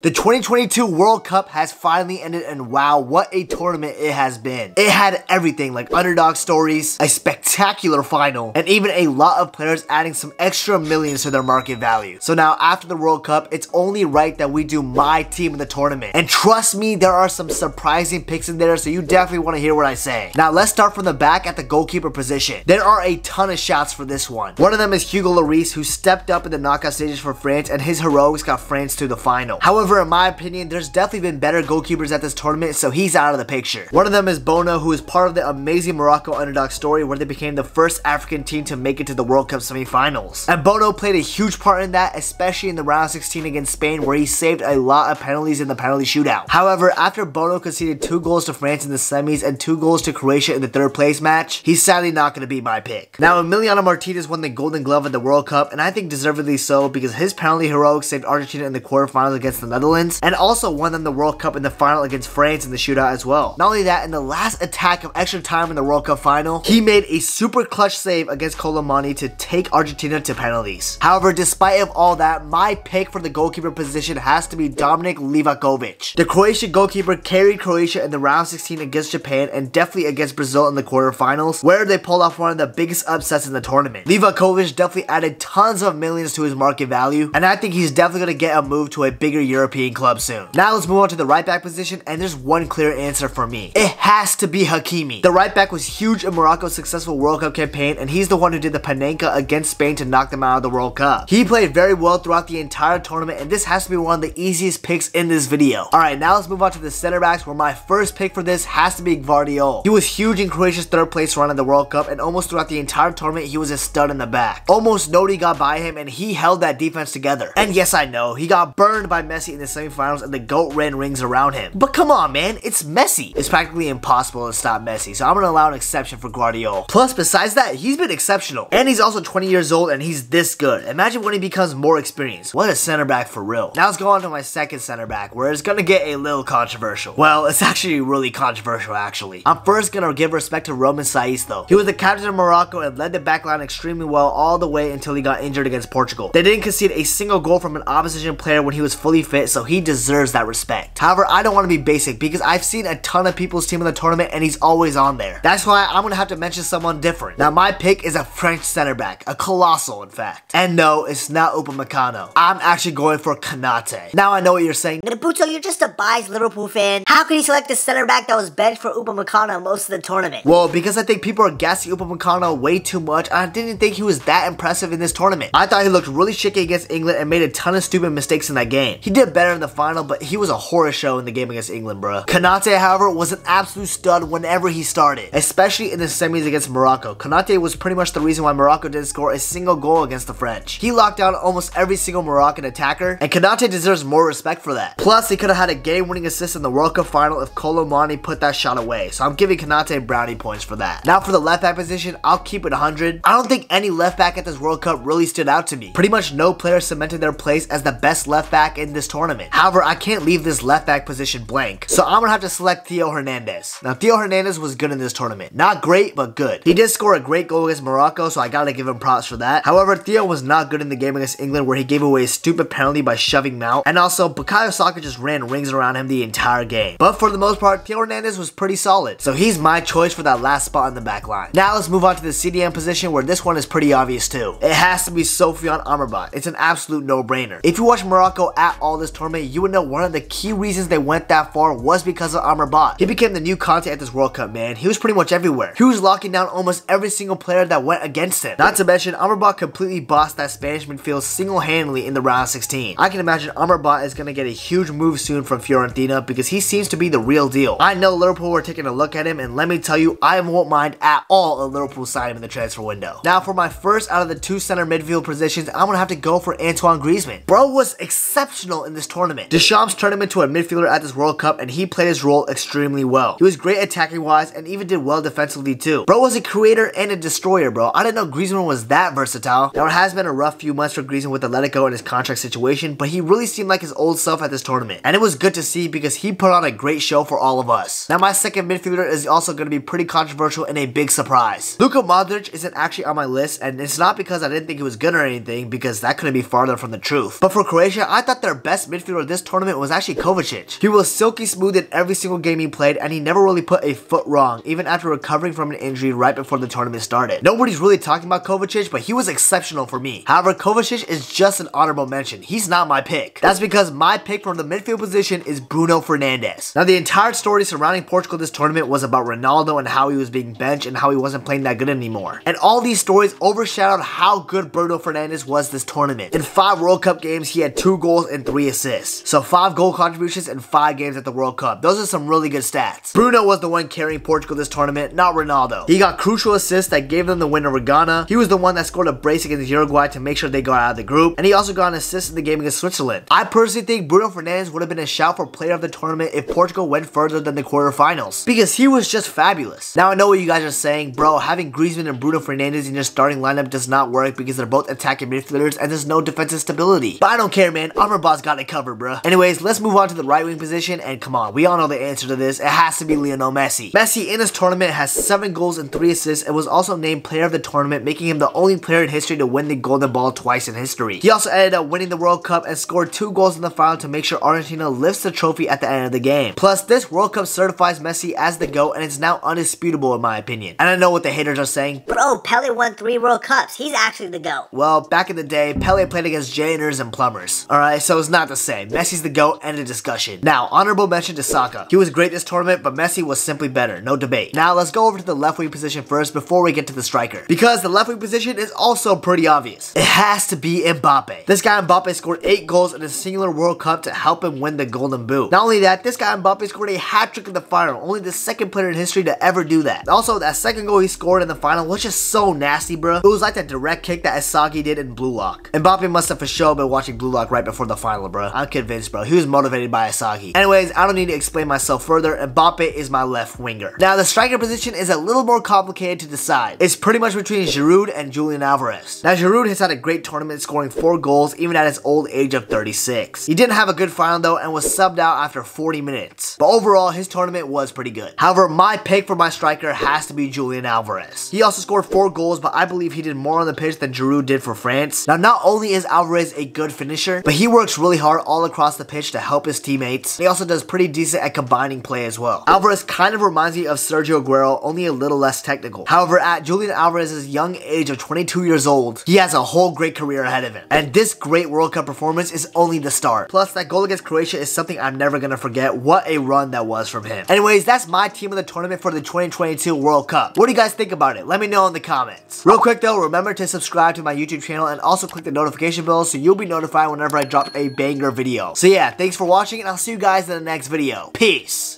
The 2022 World Cup has finally ended, and wow, what a tournament it has been. It had everything like underdog stories, a spectacular final, and even a lot of players adding some extra millions to their market value. So now after the World Cup, it's only right that we do my team in the tournament. And trust me, there are some surprising picks in there, so you definitely want to hear what I say. Now let's start from the back at the goalkeeper position. There are a ton of shots for this one. One of them is Hugo Lloris, who stepped up in the knockout stages for France, and his heroics got France to the final. However, in my opinion, there's definitely been better goalkeepers at this tournament, so he's out of the picture. One of them is Bono, who is part of the amazing Morocco underdog story where they became the first African team to make it to the World Cup semifinals. And Bono played a huge part in that, especially in the round 16 against Spain, where he saved a lot of penalties in the penalty shootout. However, after Bono conceded 2 goals to France in the semis and 2 goals to Croatia in the third place match, he's sadly not going to be my pick. Now, Emiliano Martinez won the Golden Glove at the World Cup, and I think deservedly so, because his penalty heroics saved Argentina in the quarterfinals against the Netherlands, and also won them the World Cup in the final against France in the shootout as well. Not only that, in the last attack of extra time in the World Cup final, he made a super clutch save against Colomani to take Argentina to penalties. However, despite of all that, my pick for the goalkeeper position has to be Dominik Livakovic. The Croatian goalkeeper carried Croatia in the round 16 against Japan and definitely against Brazil in the quarterfinals, where they pulled off one of the biggest upsets in the tournament. Livakovic definitely added tons of millions to his market value, and I think he's definitely going to get a move to a bigger European club soon. Now let's move on to the right back position, and there's one clear answer for me. It has to be Hakimi. The right back was huge in Morocco's successful World Cup campaign, and he's the one who did the Panenka against Spain to knock them out of the World Cup. He played very well throughout the entire tournament, and this has to be one of the easiest picks in this video. Alright, now let's move on to the center backs, where my first pick for this has to be Gvardiol. He was huge in Croatia's third place run in the World Cup, and almost throughout the entire tournament he was a stud in the back. Almost nobody got by him, and he held that defense together. And yes, I know, he got burned by Messi in the semifinals, and the GOAT ran rings around him. But come on, man, it's Messi. It's practically impossible to stop Messi, so I'm gonna allow an exception for Gvardiol. Plus, besides that, he's been exceptional. And he's also 20 years old, and he's this good. Imagine when he becomes more experienced. What a center back for real. Now let's go on to my second center back, where it's gonna get a little controversial. Well, it's actually really controversial, actually. I'm first gonna give respect to Romain Saiss, though. He was the captain of Morocco and led the backline extremely well all the way until he got injured against Portugal. They didn't concede a single goal from an opposition player when he was fully fit, so he deserves that respect. However, I don't want to be basic because I've seen a ton of people's team in the tournament and he's always on there. That's why I'm going to have to mention someone different. Now, my pick is a French center back, a colossal in fact. And no, it's not Upamecano. I'm actually going for Konate. Now I know what you're saying. Nabhuto, you're just a biased Liverpool fan. How can you select a center back that was benched for Upamecano most of the tournament? Well, because I think people are gassing Upamecano way too much, and I didn't think he was that impressive in this tournament. I thought he looked really shaky against England and made a ton of stupid mistakes in that game. He did better in the final, but he was a horror show in the game against England, bruh. Konate, however, was an absolute stud whenever he started, especially in the semis against Morocco. Konate was pretty much the reason why Morocco didn't score a single goal against the French. He locked down almost every single Moroccan attacker, and Konate deserves more respect for that. Plus, he could have had a game-winning assist in the World Cup final if Colomani put that shot away, so I'm giving Konate brownie points for that. Now for the left back position, I'll keep it 100. I don't think any left back at this World Cup really stood out to me. Pretty much no player cemented their place as the best left back in this tournament. However, I can't leave this left back position blank, so I'm gonna have to select Theo Hernandez. Now, Theo Hernandez was good in this tournament. Not great, but good. He did score a great goal against Morocco, so I gotta give him props for that. However, Theo was not good in the game against England, where he gave away a stupid penalty by shoving Mount, and also Bukayo Saka just ran rings around him the entire game. But for the most part, Theo Hernandez was pretty solid, so he's my choice for that last spot in the back line. Now let's move on to the CDM position, where this one is pretty obvious too. It has to be Sofiane Amrabat. It's an absolute no-brainer. If you watch Morocco at all this tournament, you would know one of the key reasons they went that far was because of Amrabat. He became the new Conte at this World Cup, man. He was pretty much everywhere. He was locking down almost every single player that went against him. Not to mention, Amrabat completely bossed that Spanish midfield single-handedly in the round 16. I can imagine Amrabat is going to get a huge move soon from Fiorentina because he seems to be the real deal. I know Liverpool were taking a look at him, and let me tell you, I won't mind at all a Liverpool sign him in the transfer window. Now for my first out of the 2 center midfield positions, I'm going to have to go for Antoine Griezmann. Bro was exceptional in this tournament. Deschamps turned him into a midfielder at this World Cup, and he played his role extremely well. He was great attacking wise and even did well defensively too. Bro was a creator and a destroyer, bro. I didn't know Griezmann was that versatile. Now it has been a rough few months for Griezmann with Atletico and his contract situation, but he really seemed like his old self at this tournament, and it was good to see because he put on a great show for all of us. Now my second midfielder is also going to be pretty controversial and a big surprise. Luka Modric isn't actually on my list, and it's not because I didn't think he was good or anything, because that couldn't be farther from the truth. But for Croatia, I thought their best best midfielder of this tournament was actually Kovacic. He was silky smooth in every single game he played, and he never really put a foot wrong, even after recovering from an injury right before the tournament started. Nobody's really talking about Kovacic, but he was exceptional for me. However, Kovacic is just an honorable mention. He's not my pick. That's because my pick from the midfield position is Bruno Fernandes. Now, the entire story surrounding Portugal this tournament was about Ronaldo and how he was being benched and how he wasn't playing that good anymore. And all these stories overshadowed how good Bruno Fernandes was this tournament. In 5 World Cup games, he had 2 goals and 3 assists. So 5 goal contributions in 5 games at the World Cup. Those are some really good stats. Bruno was the one carrying Portugal this tournament, not Ronaldo. He got crucial assists that gave them the win over Ghana. He was the one that scored a brace against Uruguay to make sure they got out of the group. And he also got an assist in the game against Switzerland. I personally think Bruno Fernandes would have been a shout for player of the tournament if Portugal went further than the quarterfinals, because he was just fabulous. Now I know what you guys are saying, bro, having Griezmann and Bruno Fernandes in your starting lineup does not work because they're both attacking midfielders and there's no defensive stability. But I don't care, man. Amrabat's got it covered, bro. Anyways, let's move on to the right wing position, and come on, we all know the answer to this. It has to be Lionel Messi. Messi in this tournament has 7 goals and 3 assists and was also named player of the tournament, making him the only player in history to win the Golden Ball twice in history. He also ended up winning the World Cup and scored 2 goals in the final to make sure Argentina lifts the trophy at the end of the game. Plus, this World Cup certifies Messi as the GOAT, and it's now undisputable in my opinion. And I know what the haters are saying. Bro, Pele won 3 World Cups. He's actually the GOAT. Well, back in the day, Pele played against janitors and plumbers. Alright, so it's not the same. Messi's the GOAT, end of discussion. Now, honorable mention to Saka. He was great this tournament, but Messi was simply better. No debate. Now, let's go over to the left wing position first before we get to the striker, because the left wing position is also pretty obvious. It has to be Mbappe. This guy Mbappe scored 8 goals in a singular World Cup to help him win the Golden Boot. Not only that, this guy Mbappe scored a hat-trick in the final, only the second player in history to ever do that. Also, that second goal he scored in the final was just so nasty, bro. It was like that direct kick that Asagi did in Blue Lock. Mbappe must have for sure been watching Blue Lock right before the final, bro. I'm convinced, bro. He was motivated by Asagi. Anyways, I don't need to explain myself further. Mbappe is my left winger. Now, the striker position is a little more complicated to decide. It's pretty much between Giroud and Julian Alvarez. Now, Giroud has had a great tournament, scoring 4 goals even at his old age of 36. He didn't have a good final though and was subbed out after 40 minutes. But overall, his tournament was pretty good. However, my pick for my striker has to be Julian Alvarez. He also scored 4 goals, but I believe he did more on the pitch than Giroud did for France. Now, not only is Alvarez a good finisher, but he works really hard all across the pitch to help his teammates. He also does pretty decent at combining play as well. Alvarez kind of reminds me of Sergio Aguero, only a little less technical. However, at Julian Alvarez's young age of 22 years old, he has a whole great career ahead of him. And this great World Cup performance is only the start. Plus, that goal against Croatia is something I'm never gonna forget. What a run that was from him. Anyways, that's my team of the tournament for the 2022 World Cup. What do you guys think about it? Let me know in the comments. Real quick though, remember to subscribe to my YouTube channel and also click the notification bell so you'll be notified whenever I drop a banger video. So yeah, thanks for watching and I'll see you guys in the next video. Peace!